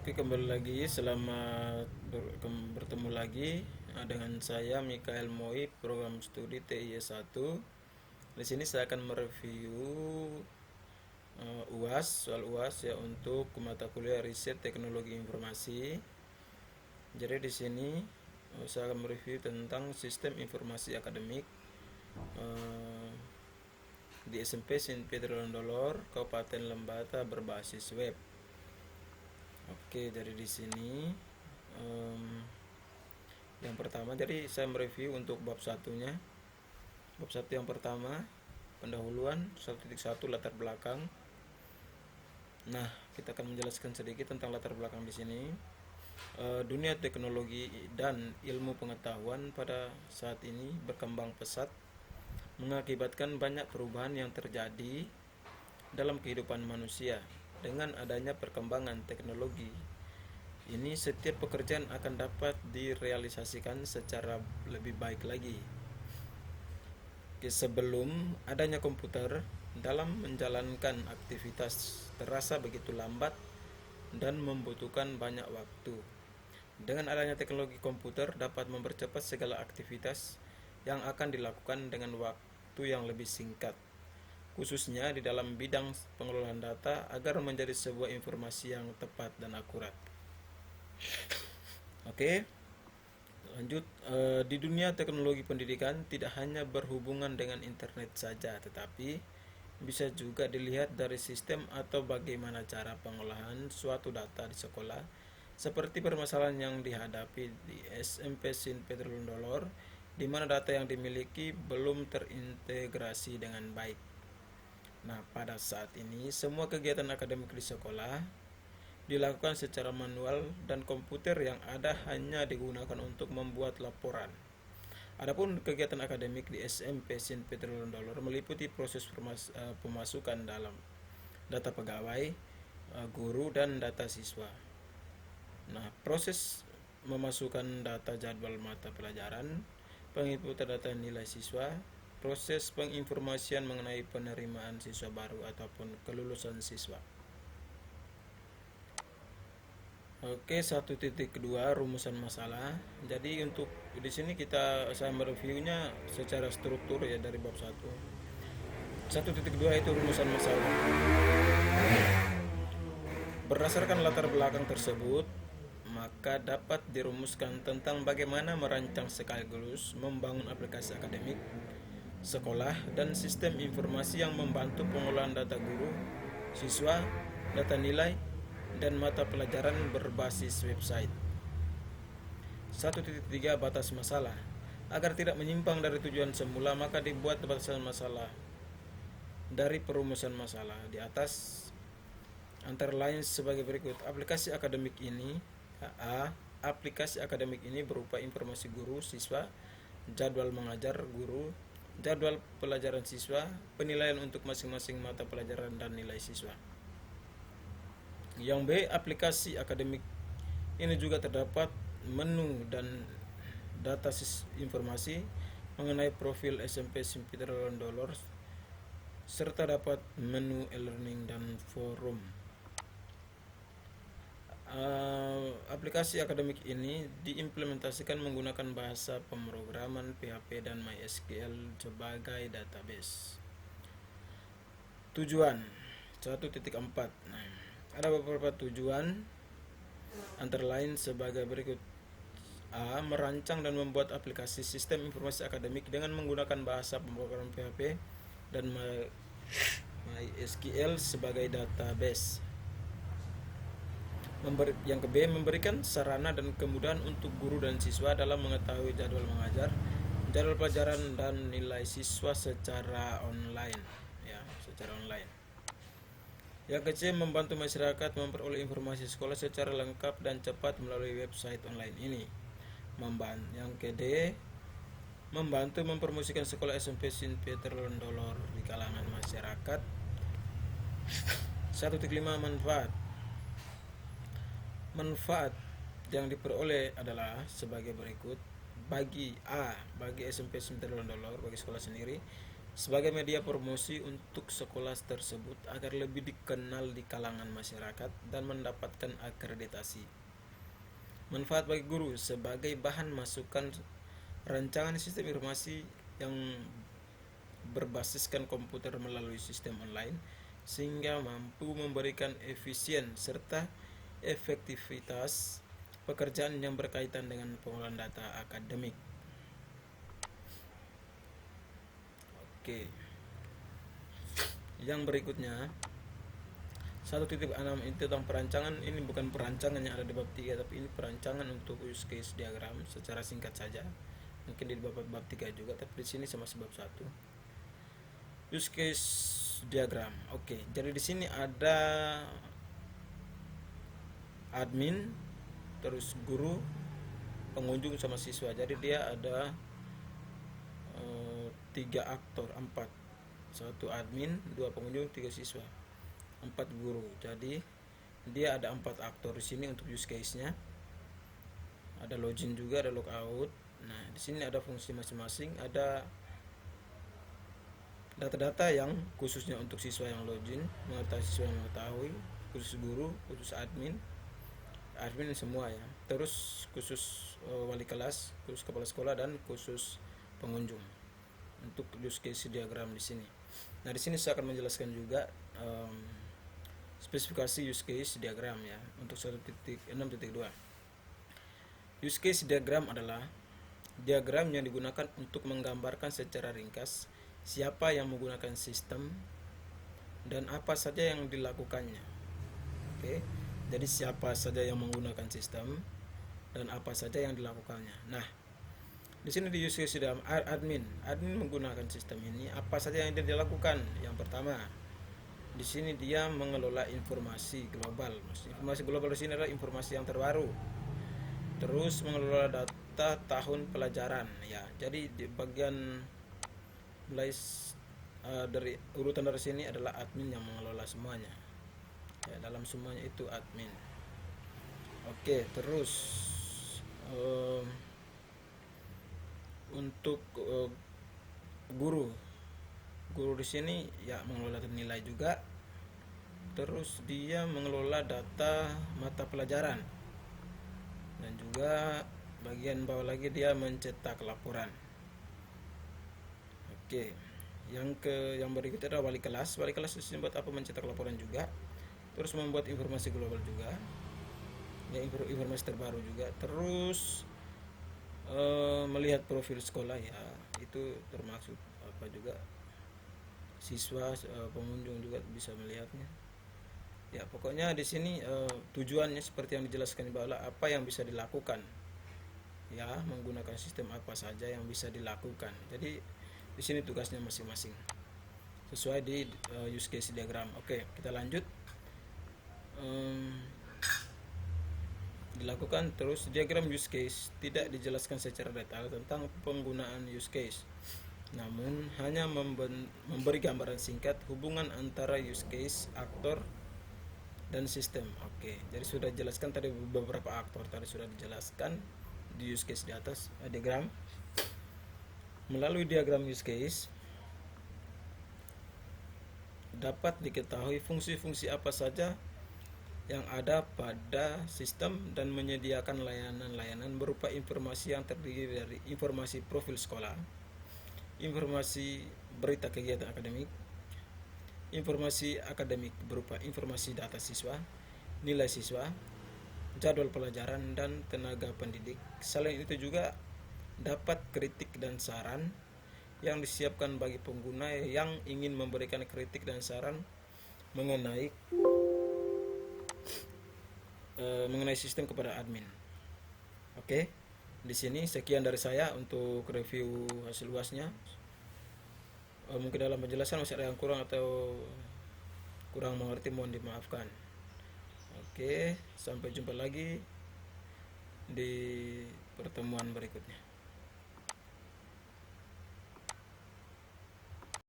Oke, kembali lagi. Selamat bertemu lagi dengan saya Mikael Moi, program studi TIS 1. Di sini saya akan mereview UAS, soal UAS ya, untuk mata kuliah riset teknologi informasi. Jadi di sini saya akan mereview tentang sistem informasi akademik eh, di SMP Sin Peter Londolor, Kabupaten Lembata berbasis web. Oke, jadi di sini yang pertama, jadi saya mereview untuk bab satunya. Bab satu yang pertama, pendahuluan 1.1 latar belakang. Nah, kita akan menjelaskan sedikit tentang latar belakang di sini. Dunia teknologi dan ilmu pengetahuan pada saat ini berkembang pesat, mengakibatkan banyak perubahan yang terjadi dalam kehidupan manusia. Dengan adanya perkembangan teknologi ini, setiap pekerjaan akan dapat direalisasikan secara lebih baik lagi. Sebelum adanya komputer, dalam menjalankan aktivitas terasa begitu lambat dan membutuhkan banyak waktu. Dengan adanya teknologi komputer dapat mempercepat segala aktivitas yang akan dilakukan dengan waktu yang lebih singkat, khususnya di dalam bidang pengelolaan data agar menjadi sebuah informasi yang tepat dan akurat. Oke, lanjut. Di dunia teknologi pendidikan tidak hanya berhubungan dengan internet saja, tetapi bisa juga dilihat dari sistem atau bagaimana cara pengolahan suatu data di sekolah, seperti permasalahan yang dihadapi di SMP Sin Peter Londolor, di mana data yang dimiliki belum terintegrasi dengan baik. Nah, pada saat ini semua kegiatan akademik di sekolah dilakukan secara manual dan komputer yang ada hanya digunakan untuk membuat laporan. Adapun kegiatan akademik di SMP Sin Peter Londolor meliputi proses pemasukan dalam data pegawai, guru, dan data siswa. Nah, proses memasukkan data jadwal mata pelajaran, penginputan data nilai siswa, proses penginformasian mengenai penerimaan siswa baru ataupun kelulusan siswa. Oke, 1.2 rumusan masalah. Jadi untuk di sini saya mereviewnya secara struktur ya, dari bab 1. 1.2 itu rumusan masalah. Berdasarkan latar belakang tersebut, maka dapat dirumuskan tentang bagaimana merancang sekaligus membangun aplikasi akademik, sekolah, dan sistem informasi yang membantu pengolahan data guru, siswa, data nilai, dan mata pelajaran berbasis website. 1.3 batas masalah. Agar tidak menyimpang dari tujuan semula, maka dibuat batasan masalah dari perumusan masalah di atas, antara lain sebagai berikut. Aplikasi akademik ini aplikasi akademik ini berupa informasi guru, siswa, jadwal mengajar guru, jadwal pelajaran siswa, penilaian untuk masing-masing mata pelajaran, dan nilai siswa. Yang B, aplikasi akademik ini juga terdapat menu dan data informasi mengenai profil SMP Sin Peter Londolor, serta dapat menu e-learning dan forum. Aplikasi akademik ini diimplementasikan menggunakan bahasa pemrograman PHP dan MySQL sebagai database. Tujuan 1.4. Nah, ada beberapa tujuan, antara lain sebagai berikut. A. Merancang dan membuat aplikasi sistem informasi akademik dengan menggunakan bahasa pemrograman PHP dan MySQL sebagai database. Yang ke B, memberikan sarana dan kemudahan untuk guru dan siswa dalam mengetahui jadwal mengajar, jadwal pelajaran, dan nilai siswa secara online. Yang ke C, membantu masyarakat memperoleh informasi sekolah secara lengkap dan cepat melalui website online ini. Yang ke D, membantu mempromosikan sekolah SMP Sin Peter Londolor di kalangan masyarakat. 1.5 manfaat yang diperoleh adalah sebagai berikut. Bagi SMP Sin Peter Londolor, bagi sekolah sendiri, sebagai media promosi untuk sekolah tersebut agar lebih dikenal di kalangan masyarakat dan mendapatkan akreditasi. Manfaat bagi guru sebagai bahan masukan rancangan sistem informasi yang berbasiskan komputer melalui sistem online sehingga mampu memberikan efisien serta efektivitas pekerjaan yang berkaitan dengan pengolahan data akademik. Oke. Yang berikutnya 1.6 itu tentang perancangan. Ini bukan perancangan yang ada di bab 3, tapi ini perancangan untuk use case diagram secara singkat saja. Mungkin di bab 3 juga, tapi di sini sama sebab 1. Use case diagram. Oke, jadi di sini ada admin, terus guru, pengunjung sama siswa. Jadi dia ada 3 aktor, 4. 1 admin, 2 pengunjung, 3 siswa, 4 guru. Jadi dia ada 4 aktor di sini untuk use case-nya. Ada login juga, ada logout. Nah, di sini ada fungsi masing-masing, ada data-data yang khususnya untuk siswa yang login, mengetahui siswa yang mengetahui, khusus guru, khusus admin semua ya. Terus khusus wali kelas, khusus kepala sekolah, dan khusus pengunjung untuk use case diagram di sini. Nah, di sini saya akan menjelaskan juga spesifikasi use case diagram ya untuk 1.6.2. Use case diagram adalah diagram yang digunakan untuk menggambarkan secara ringkas siapa yang menggunakan sistem dan apa saja yang dilakukannya. Oke. Jadi siapa saja yang menggunakan sistem dan apa saja yang dilakukannya. Nah, di sini di use case dalam admin menggunakan sistem ini, apa saja yang dia lakukan? Yang pertama, di sini dia mengelola informasi global. Informasi global di sini adalah informasi yang terbaru. Terus mengelola data tahun pelajaran ya. Jadi di bagian mulai dari urutan dari sini adalah admin yang mengelola semuanya. Ya, dalam semuanya itu admin. Oke, terus untuk guru di sini ya mengelola nilai juga. Terus dia mengelola data mata pelajaran dan juga bagian bawah lagi dia mencetak laporan. Oke, yang berikutnya adalah wali kelas. Wali kelas di sini buat apa? Mencetak laporan juga. Terus membuat informasi global juga, ya informasi terbaru juga. Terus melihat profil sekolah ya, itu termasuk apa juga, siswa, pengunjung juga bisa melihatnya. Ya pokoknya di sini tujuannya seperti yang dijelaskan di bawah, apa yang bisa dilakukan ya, menggunakan sistem apa saja yang bisa dilakukan. Jadi di sini tugasnya masing-masing sesuai di use case diagram. Oke, kita lanjut. Dilakukan terus diagram use case tidak dijelaskan secara detail tentang penggunaan use case, namun hanya memberi gambaran singkat hubungan antara use case, aktor, dan sistem. Oke, jadi sudah dijelaskan tadi beberapa aktor tadi sudah dijelaskan di use case di atas diagram. Melalui diagram use case dapat diketahui fungsi-fungsi apa saja yang ada pada sistem dan menyediakan layanan-layanan berupa informasi yang terdiri dari informasi profil sekolah, informasi berita kegiatan akademik, informasi akademik berupa informasi data siswa, nilai siswa, jadwal pelajaran, dan tenaga pendidik. Selain itu juga dapat kritik dan saran yang disiapkan bagi pengguna yang ingin memberikan kritik dan saran mengenai sistem kepada admin. Oke, di sini sekian dari saya untuk review hasil UASnya. Mungkin dalam penjelasan masih ada yang kurang atau kurang mengerti, mohon dimaafkan. Oke, sampai jumpa lagi di pertemuan berikutnya.